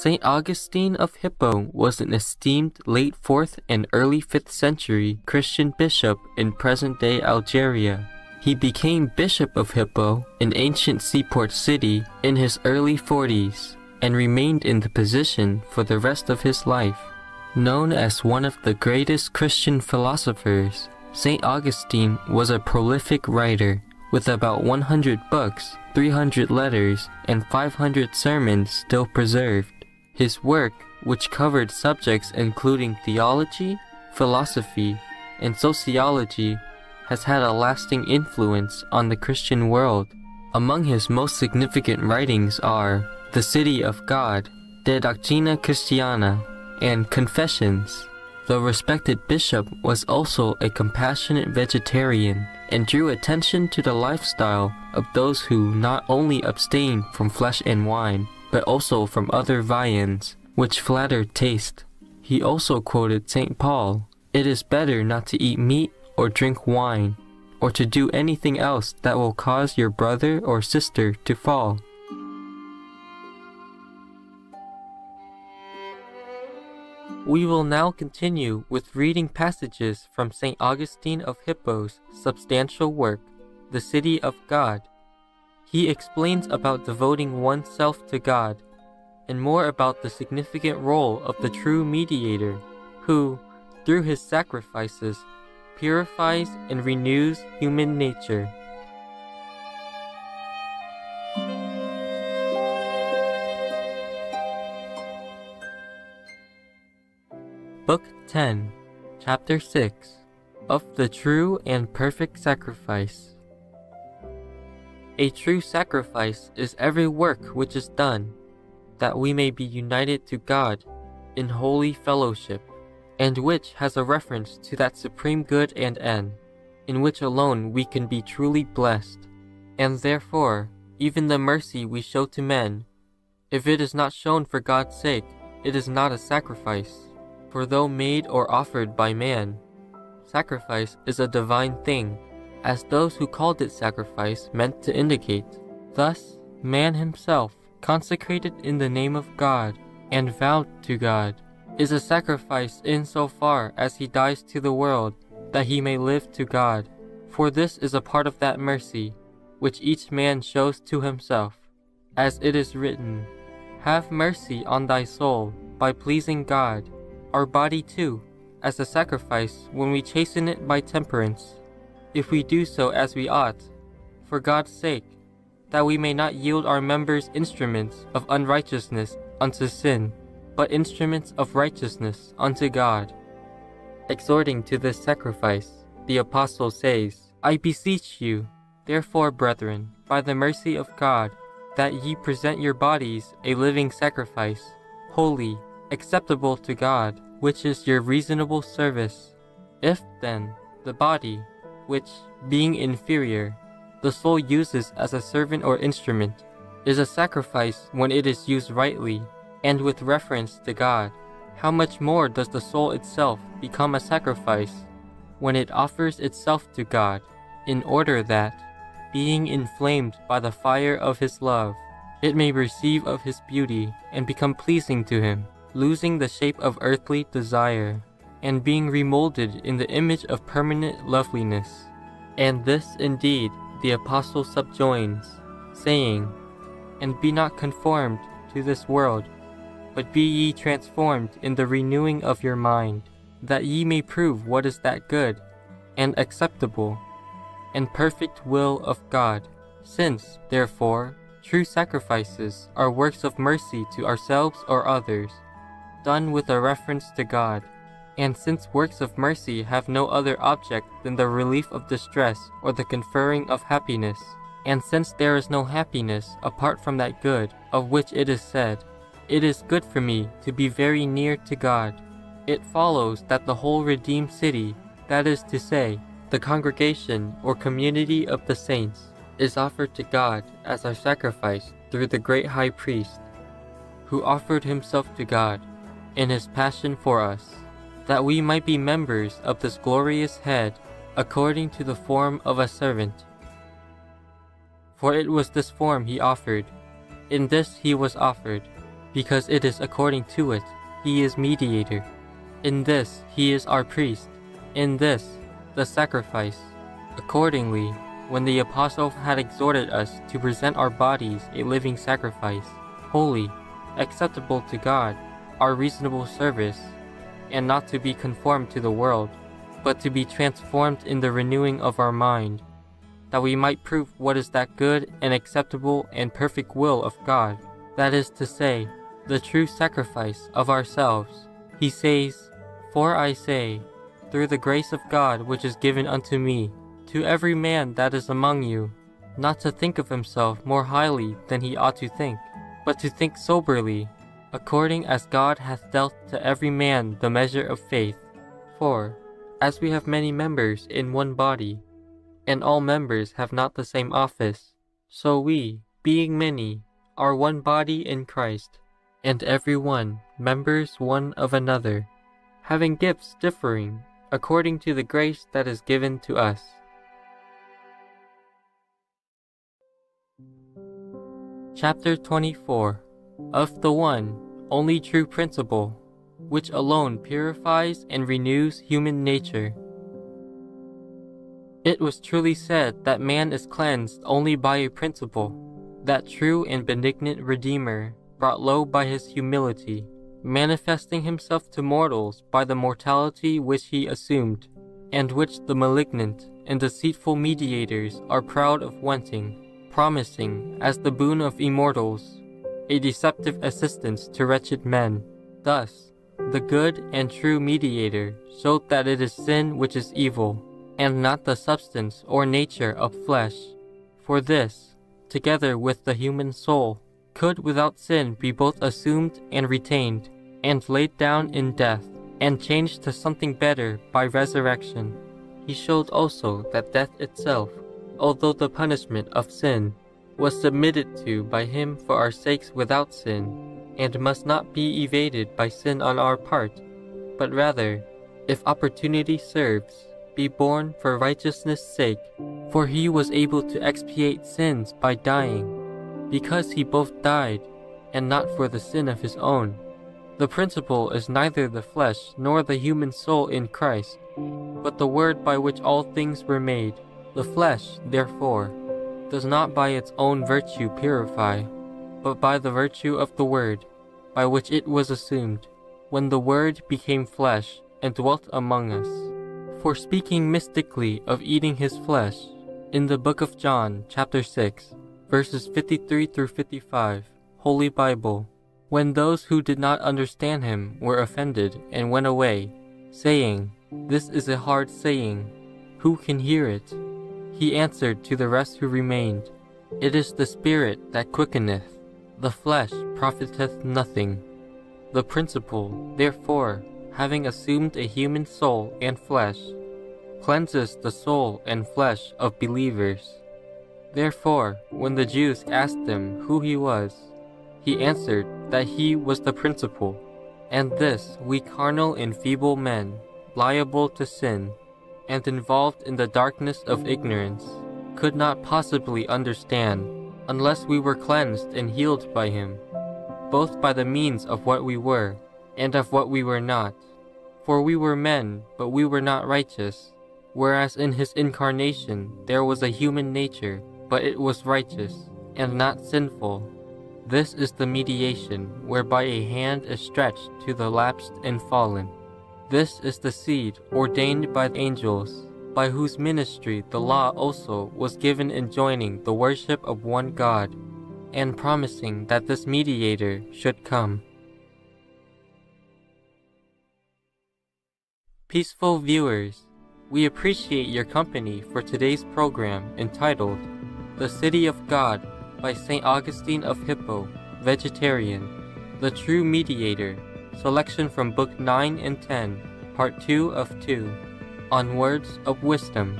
St. Augustine of Hippo was an esteemed late 4th and early 5th century Christian bishop in present-day Algeria. He became Bishop of Hippo, an ancient seaport city, in his early 40s, and remained in the position for the rest of his life. Known as one of the greatest Christian philosophers, St. Augustine was a prolific writer, with about 100 books, 300 letters, and 500 sermons still preserved. His work, which covered subjects including theology, philosophy, and sociology, has had a lasting influence on the Christian world. Among his most significant writings are The City of God, De Doctrina Christiana, and Confessions. The respected bishop was also a compassionate vegetarian and drew attention to the lifestyle of those who not only abstained from flesh and wine, but also from other viands, which flatter taste. He also quoted St. Paul, "It is better not to eat meat or drink wine, or to do anything else that will cause your brother or sister to fall." We will now continue with reading passages from St. Augustine of Hippo's substantial work, The City of God. He explains about devoting oneself to God, and more about the significant role of the true mediator, who, through his sacrifices, purifies and renews human nature. Book 10, Chapter 6, of the True and Perfect Sacrifice. A true sacrifice is every work which is done, that we may be united to God in holy fellowship, and which has a reference to that supreme good and end, in which alone we can be truly blessed. And therefore, even the mercy we show to men, if it is not shown for God's sake, it is not a sacrifice. For though made or offered by man, sacrifice is a divine thing, as those who called it sacrifice meant to indicate. Thus, man himself, consecrated in the name of God and vowed to God, is a sacrifice in so far as he dies to the world, that he may live to God. For this is a part of that mercy, which each man shows to himself. As it is written, "Have mercy on thy soul, by pleasing God." Our body too, as a sacrifice when we chasten it by temperance, if we do so as we ought, for God's sake, that we may not yield our members instruments of unrighteousness unto sin, but instruments of righteousness unto God. Exhorting to this sacrifice, the Apostle says, "I beseech you, therefore, brethren, by the mercy of God, that ye present your bodies a living sacrifice, holy, acceptable to God, which is your reasonable service." If, then, the body, which, being inferior, the soul uses as a servant or instrument, is a sacrifice when it is used rightly, and with reference to God, how much more does the soul itself become a sacrifice when it offers itself to God, in order that, being inflamed by the fire of His love, it may receive of His beauty and become pleasing to Him, losing the shape of earthly desire, and being remolded in the image of permanent loveliness. And this indeed the Apostle subjoins, saying, "And be not conformed to this world, but be ye transformed in the renewing of your mind, that ye may prove what is that good, and acceptable, and perfect will of God. Since, therefore, true sacrifices are works of mercy to ourselves or others, done with a reference to God, and since works of mercy have no other object than the relief of distress or the conferring of happiness, and since there is no happiness apart from that good of which it is said, 'It is good for me to be very near to God,' it follows that the whole redeemed city, that is to say, the congregation or community of the saints, is offered to God as our sacrifice through the great high priest, who offered himself to God in his passion for us, that we might be members of this glorious head according to the form of a servant. For it was this form he offered, in this he was offered, because it is according to it he is mediator. In this he is our priest, in this the sacrifice. Accordingly, when the apostle had exhorted us to present our bodies a living sacrifice, holy, acceptable to God, our reasonable service, and not to be conformed to the world, but to be transformed in the renewing of our mind, that we might prove what is that good and acceptable and perfect will of God, that is to say, the true sacrifice of ourselves. He says, "For I say, through the grace of God which is given unto me, to every man that is among you, not to think of himself more highly than he ought to think, but to think soberly, according as God hath dealt to every man the measure of faith. For, as we have many members in one body, and all members have not the same office, so we, being many, are one body in Christ, and every one members one of another, having gifts differing according to the grace that is given to us." Chapter 24. Of the one, only true principle, which alone purifies and renews human nature. It was truly said that man is cleansed only by a principle, that true and benignant Redeemer, brought low by his humility, manifesting himself to mortals by the mortality which he assumed, and which the malignant and deceitful mediators are proud of wanting, promising, as the boon of immortals, a deceptive assistance to wretched men. Thus, the good and true mediator showed that it is sin which is evil, and not the substance or nature of flesh. For this, together with the human soul, could without sin be both assumed and retained, and laid down in death, and changed to something better by resurrection. He showed also that death itself, although the punishment of sin, was submitted to by him for our sakes without sin, and must not be evaded by sin on our part, but rather, if opportunity serves, be borne for righteousness' sake. For he was able to expiate sins by dying, because he both died, and not for the sin of his own. The principle is neither the flesh nor the human soul in Christ, but the Word by which all things were made. The flesh, therefore, does not by its own virtue purify, but by the virtue of the Word, by which it was assumed, when the Word became flesh and dwelt among us. For speaking mystically of eating his flesh, in the book of John, chapter 6, verses 53 through 55, Holy Bible, when those who did not understand him were offended and went away, saying, "This is a hard saying, who can hear it?" He answered to the rest who remained, "It is the Spirit that quickeneth, the flesh profiteth nothing." The principle, therefore, having assumed a human soul and flesh, cleanses the soul and flesh of believers. Therefore, when the Jews asked him who he was, he answered that he was the principal, and this we carnal and feeble men, liable to sin, and involved in the darkness of ignorance, could not possibly understand, unless we were cleansed and healed by him, both by the means of what we were, and of what we were not. For we were men, but we were not righteous, whereas in his incarnation there was a human nature, but it was righteous, and not sinful. This is the mediation, whereby a hand is stretched to the lapsed and fallen. This is the seed ordained by angels, by whose ministry the law also was given enjoining the worship of one God, and promising that this mediator should come. Peaceful viewers, we appreciate your company for today's program entitled The City of God by St. Augustine of Hippo, Vegetarian, The True Mediator, selection from Book 9 and 10, Part 2 of 2, on Words of Wisdom.